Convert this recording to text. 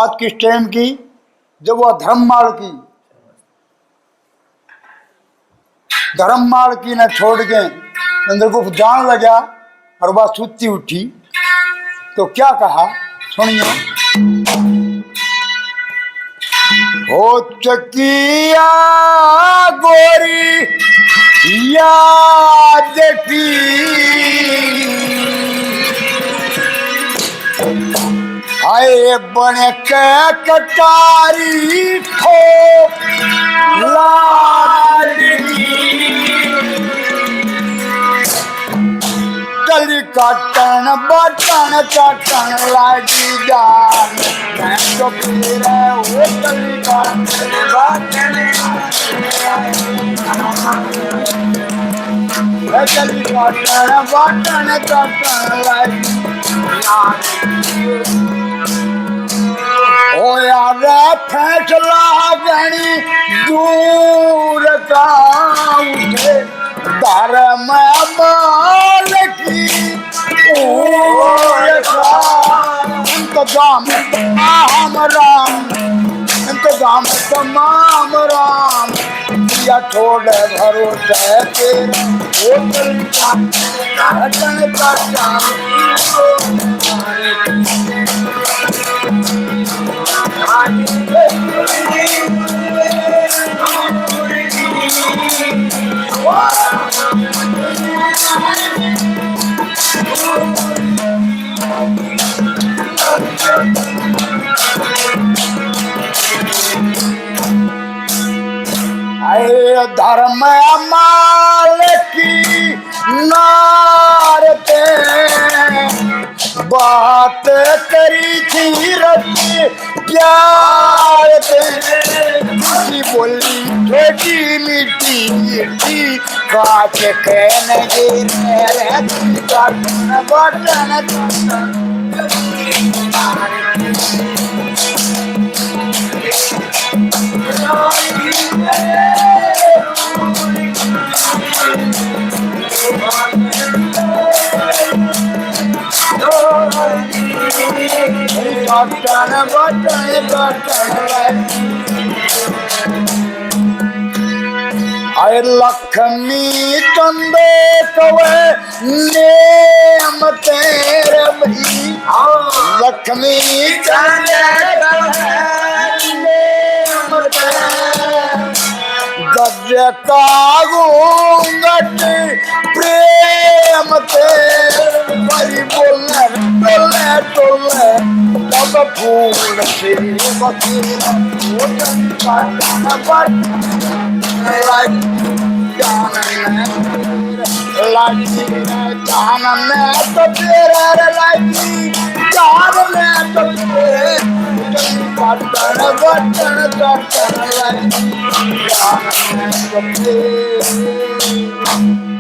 बात किस टाइम की, जब वह धर्ममाल की ने छोड़ के चंद्रगुप्त जान लगा और वह सुती उठी तो क्या कहा सुनिए। हो चकिया गोरी याद की आए बन के कटारी ठो चली काटन बटन चटन लागी जान तो फिर वो चली काटन बटन चली काटन बटन चटन लागी ओ यार फैसला गणी दूर का उठे धर्म माल की इंतजाम तमाम राम, इंतजाम तमाम राम या छोड़ भरोसे तेरा धर्म माल की नारते बात करी थी रति प्यार की बोली छोटी मीठी मीठी काट के नजर बटन आए लक्ष्मी चंदे कवे नेम तेरे भई लक्ष्मी चंदे गज का घूंघट प्रेम ते मरी बोले टोले टोले तब फूल से बखेरा जान में तो तेरा लागी जान में तो बटन बटन बटन लागी जान में तो